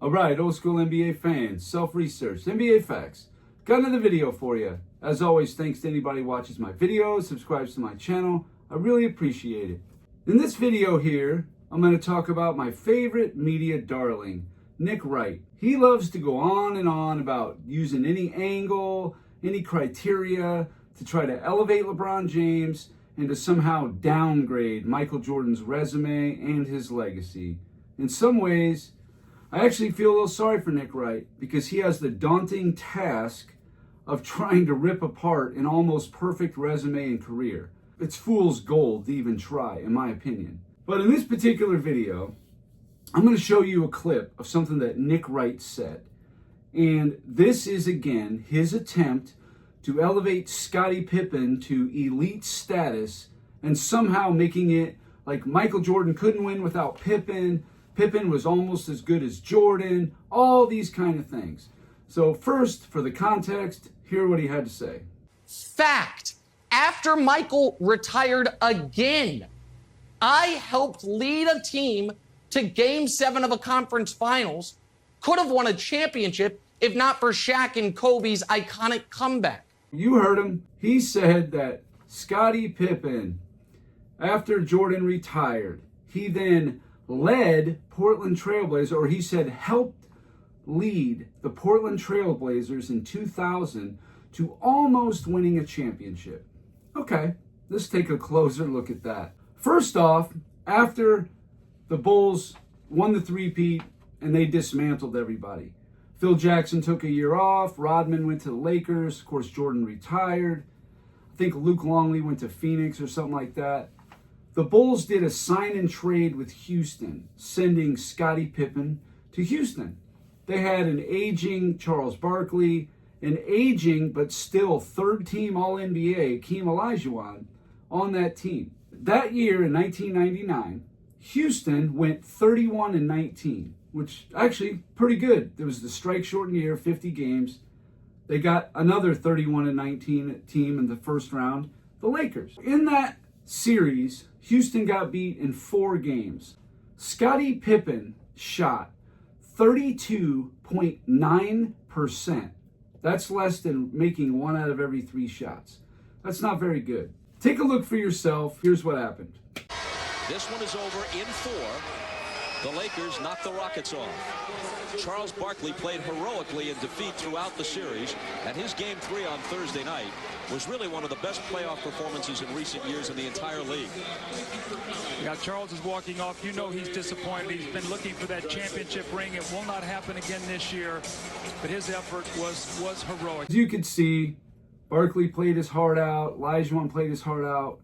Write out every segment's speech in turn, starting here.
All right, old school NBA fans, self-research, NBA facts. Got another video for you. As always, thanks to anybody who watches my videos, subscribes to my channel. I really appreciate it. In this video here, I'm going to talk about my favorite media darling, Nick Wright. He loves to go on and on about using any angle, any criteria to try to elevate LeBron James and to somehow downgrade Michael Jordan's resume and his legacy. In some ways, I actually feel a little sorry for Nick Wright because he has the daunting task of trying to rip apart an almost perfect resume and career. It's fool's gold to even try, in my opinion. But in this particular video, I'm going to show you a clip of something that Nick Wright said. And this is, again, his attempt to elevate Scottie Pippen to elite status and somehow making it like Michael Jordan couldn't win without Pippen. Pippen was almost as good as Jordan, all these kind of things. So first, for the context, hear what he had to say. Fact, after Michael retired again, I helped lead a team to Game 7 of a conference finals, could have won a championship if not for Shaq and Kobe's iconic comeback. You heard him. He said that Scottie Pippen, after Jordan retired, he then led Portland Trailblazers, or he said helped lead the Portland Trailblazers in 2000 to almost winning a championship. Okay, let's take a closer look at that. First off, after the Bulls won the three-peat and they dismantled everybody, Phil Jackson took a year off, Rodman went to the Lakers, of course Jordan retired, I think Luke Longley went to Phoenix or something like that. The Bulls did a sign and trade with Houston, sending Scottie Pippen to Houston. They had an aging Charles Barkley, an aging but still third-team All-NBA Hakeem Olajuwon on that team. That year in 1999, Houston went 31-19, which actually pretty good. There was the strike-shortened year, 50 games. They got another 31-19 team in the first round, the Lakers. In that series, Houston got beat in 4 games. Scottie Pippen shot 32.9%. That's less than making 1 out of every 3 shots. That's not very good. Take a look for yourself. Here's what happened. This one is over in 4. The Lakers knocked the Rockets off. Charles Barkley played heroically in defeat throughout the series, and his Game 3 on Thursday night was really one of the best playoff performances in recent years in the entire league. Yeah, Charles is walking off. You know he's disappointed. He's been looking for that championship ring. It will not happen again this year, but his effort was heroic. As you can see, Barkley played his heart out. Olajuwon played his heart out.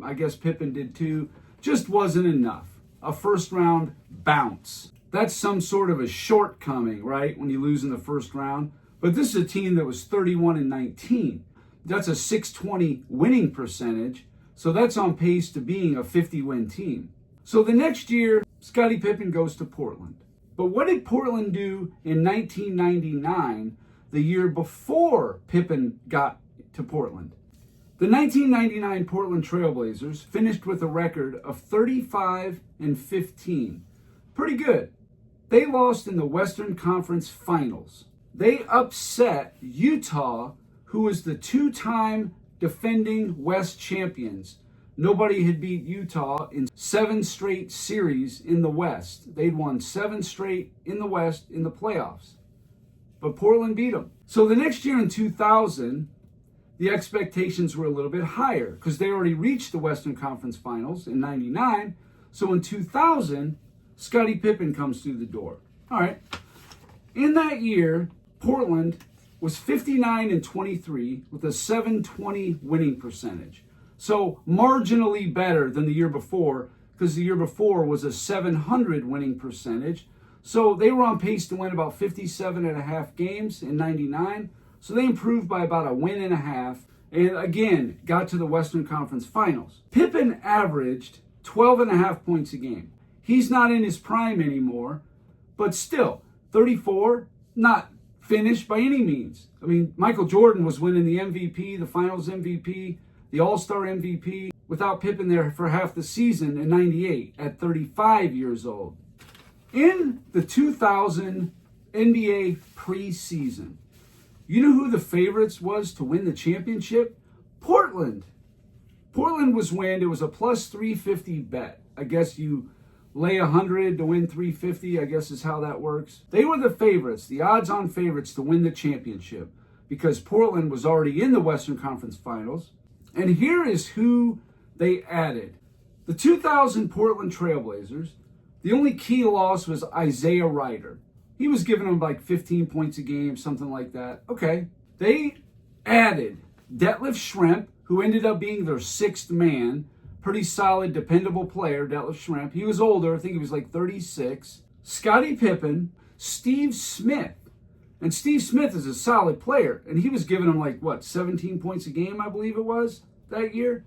I guess Pippen did too. Just wasn't enough. A first-round bounce. That's some sort of a shortcoming, right, when you lose in the first round. But this is a team that was 31-19. That's a 620 winning percentage. So that's on pace to being a 50-win team. So the next year, Scottie Pippen goes to Portland. But what did Portland do in 1999, the year before Pippen got to Portland? The 1999 Portland Trailblazers finished with a record of 35-15. Pretty good. They lost in the Western Conference Finals. They upset Utah, who was the 2-time defending West champions. Nobody had beat Utah in 7 straight series in the West. They'd won 7 straight in the West in the playoffs. But Portland beat them. So the next year in 2000, the expectations were a little bit higher because they already reached the Western Conference Finals in 99. So in 2000, Scottie Pippen comes through the door. All right. In that year, Portland was 59-23 with a 720 winning percentage. So marginally better than the year before because the year before was a 700 winning percentage. So they were on pace to win about 57.5 games in 99. So they improved by about a 1.5 and again got to the Western Conference Finals. Pippen averaged 12.5 points a game. He's not in his prime anymore, but still, 34, not finished by any means. I mean, Michael Jordan was winning the MVP, the Finals MVP, the All-Star MVP, without Pippen there for half the season in 98 at 35 years old. In the 2000 NBA preseason, you know who the favorites was to win the championship? Portland. Portland was winned. It was a plus 350 bet. I guess you lay 100 to win 350, I guess is how that works. They were the favorites, the odds-on favorites to win the championship because Portland was already in the Western Conference Finals. And here is who they added. The 2000 Portland Trailblazers, the only key loss was Isaiah Wright. He was giving them like 15 points a game, something like that. Okay. They added Detlef Schrempf, who ended up being their sixth man. Pretty solid, dependable player, Detlef Schrempf. He was older. I think he was like 36. Scottie Pippen, Steve Smith. And Steve Smith is a solid player. And he was giving them like, 17 points a game, I believe it was, that year?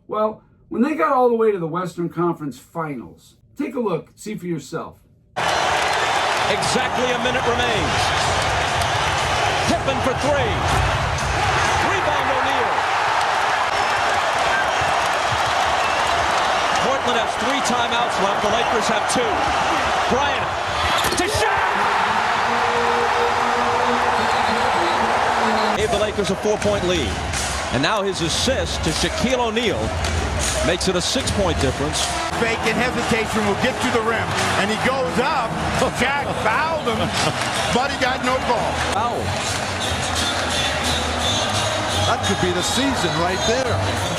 Well, when they got all the way to the Western Conference Finals, take a look, see for yourself. Exactly a minute remains. Pippen for three. Rebound O'Neal. Portland has 3 timeouts left. The Lakers have 2. Bryant to Shaq. Gave the Lakers a 4-point lead. And now his assist to Shaquille O'Neal makes it a 6-point difference. Fake and hesitation will get to the rim. And he goes up. Shaq fouled him, but he got no call. Foul. That could be the season right there.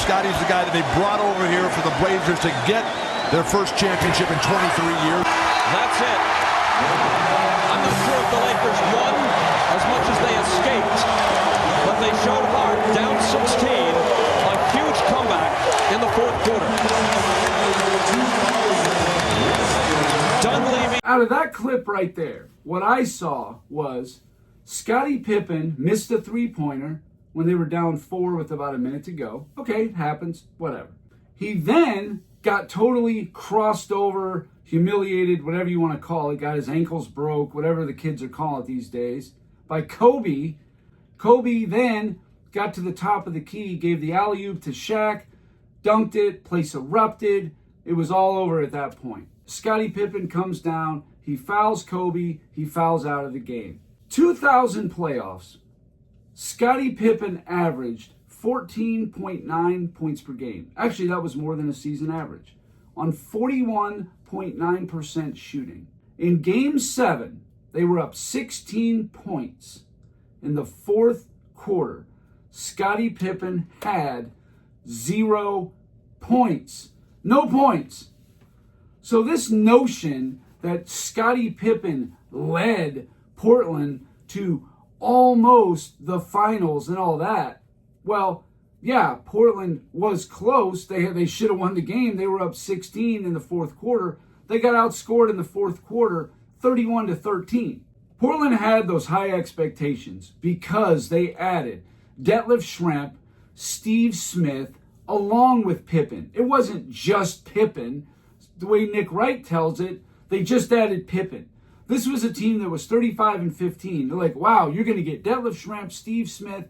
Scottie's the guy that they brought over here for the Blazers to get their first championship in 23 years. That's it. I'm not sure if the Lakers won as much as they escaped, but they showed heart. Down 16, a huge comeback in the fourth quarter. Out of that clip right there, what I saw was Scottie Pippen missed a three-pointer when they were down 4 with about a minute to go. Okay, it happens, whatever. He then got totally crossed over, humiliated, whatever you want to call it, got his ankles broke, whatever the kids are calling it these days, by Kobe. Kobe then got to the top of the key, gave the alley-oop to Shaq, dunked it, place erupted. It was all over at that point. Scottie Pippen comes down, he fouls Kobe, he fouls out of the game. 2000 playoffs, Scottie Pippen averaged 14.9 points per game. Actually, that was more than a season average, on 41.9% shooting. In Game 7, they were up 16 points. In the fourth quarter, Scottie Pippen had 0 points. No points. So this notion that Scottie Pippen led Portland to almost the finals and all that, well, yeah, Portland was close. They should have won the game. They were up 16 in the fourth quarter. They got outscored in the fourth quarter 31-13. Portland had those high expectations because they added Detlef Schrempf, Steve Smith, along with Pippen. It wasn't just Pippen. The way Nick Wright tells it, they just added Pippen. This was a team that was 35-15. They're like, wow, you're going to get Detlef Schrempf, Steve Smith,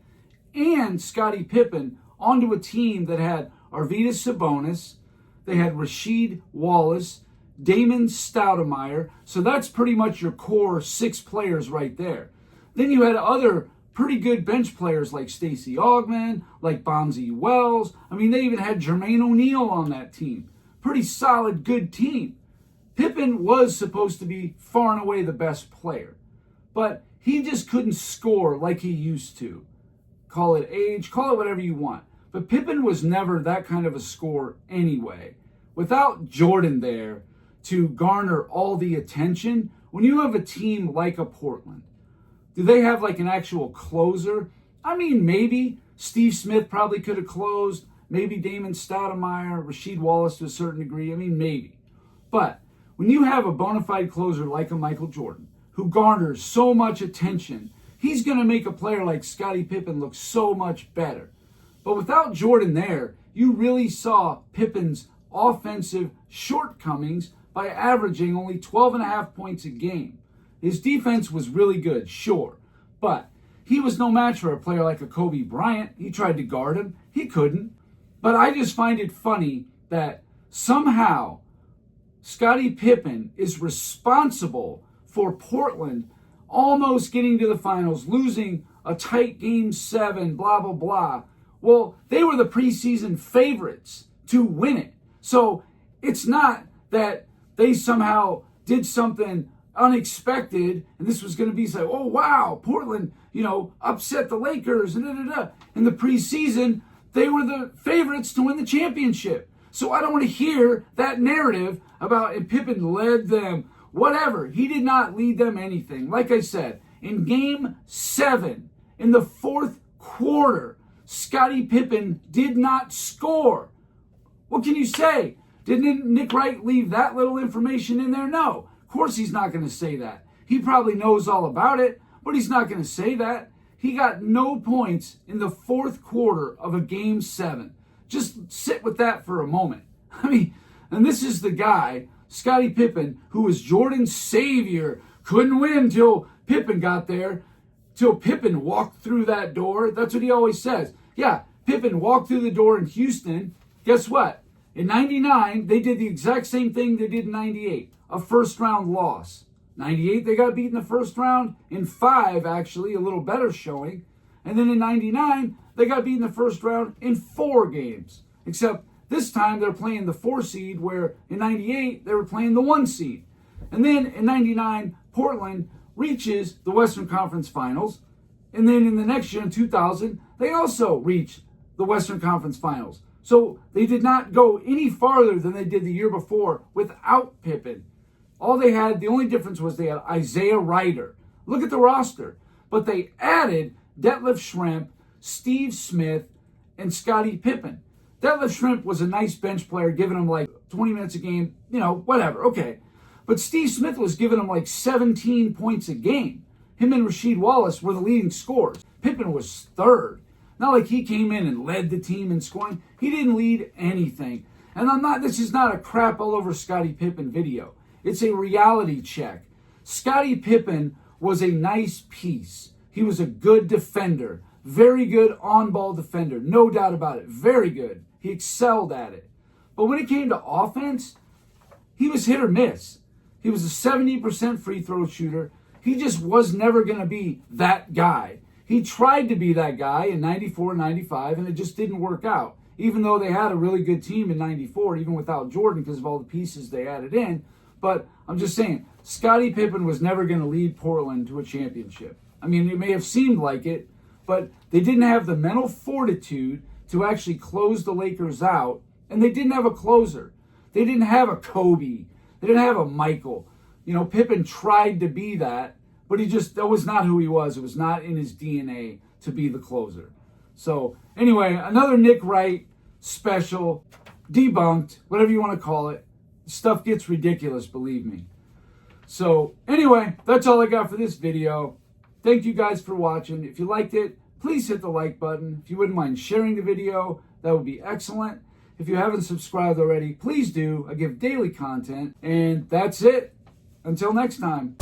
and Scottie Pippen onto a team that had Arvydas Sabonis, they had Rasheed Wallace, Damon Stoudemire. So that's pretty much your core 6 players right there. Then you had other pretty good bench players like Stacey Augmon, like Bonzi Wells. I mean, they even had Jermaine O'Neal on that team. Pretty solid, good team. Pippen was supposed to be far and away the best player, but he just couldn't score like he used to. Call it age, call it whatever you want. But Pippen was never that kind of a scorer anyway. Without Jordan there to garner all the attention, when you have a team like a Portland, do they have like an actual closer? I mean, maybe Steve Smith probably could have closed. Maybe Damon Stoudemire, Rasheed Wallace to a certain degree. I mean, maybe. But when you have a bona fide closer like a Michael Jordan, who garners so much attention, he's going to make a player like Scottie Pippen look so much better. But without Jordan there, you really saw Pippen's offensive shortcomings by averaging only 12.5 points a game. His defense was really good, sure, but he was no match for a player like a Kobe Bryant. He tried to guard him. He couldn't. But I just find it funny that somehow Scottie Pippen is responsible for Portland almost getting to the finals, losing a tight game 7, blah, blah, blah. Well, they were the preseason favorites to win it. So it's not that they somehow did something unexpected and this was going to be like, oh, wow, Portland, upset the Lakers. And in the preseason, they were the favorites to win the championship. So I don't want to hear that narrative about and Pippen led them. Whatever. He did not lead them anything. Like I said, in game 7, in the 4th quarter, Scottie Pippen did not score. What can you say? Didn't Nick Wright leave that little information in there? No. Of course he's not going to say that. He probably knows all about it, but he's not going to say that. He got no points in the 4th quarter of a game 7. Just sit with that for a moment. I mean, and this is the guy, Scottie Pippen, who was Jordan's savior, couldn't win till Pippen got there, till Pippen walked through that door. That's what he always says. Yeah, Pippen walked through the door in Houston. Guess what? In 99, they did the exact same thing they did in 98, a first-round loss. 98, they got beat in the first round. In 5, actually, a little better showing. And then in 99, they got beat in the first round in 4 games. Except this time they're playing the 4 seed, where in 98 they were playing the 1 seed. And then in 99, Portland reaches the Western Conference Finals. And then in the next year, in 2000, they also reached the Western Conference Finals. So they did not go any farther than they did the year before without Pippen. All they had, the only difference was they had Isaiah Ryder. Look at the roster. But they added Detlef Schrempf, Steve Smith, and Scottie Pippen. Detlef Schrempf was a nice bench player, giving him like 20 minutes a game, whatever, okay. But Steve Smith was giving him like 17 points a game. Him and Rasheed Wallace were the leading scorers. Pippen was 3rd. Not like he came in and led the team in scoring. He didn't lead anything. And this is not a crap all over Scottie Pippen video. It's a reality check. Scottie Pippen was a nice piece. He was a good defender. Very good on-ball defender. No doubt about it. Very good. He excelled at it. But when it came to offense, he was hit or miss. He was a 70% free throw shooter. He just was never going to be that guy. He tried to be that guy in 94, 95, and it just didn't work out. Even though they had a really good team in 94, even without Jordan because of all the pieces they added in. But I'm just saying, Scottie Pippen was never going to lead Portland to a championship. I mean, it may have seemed like it, but they didn't have the mental fortitude to actually close the Lakers out, and they didn't have a closer. They didn't have a Kobe. They didn't have a Michael. Pippen tried to be that, but that was not who he was. It was not in his DNA to be the closer. So anyway, another Nick Wright special, debunked, whatever you want to call it. Stuff gets ridiculous, believe me. So anyway, that's all I got for this video. Thank you guys for watching. If you liked it, please hit the like button. If you wouldn't mind sharing the video, that would be excellent. If you haven't subscribed already, please do. I give daily content. And that's it. Until next time.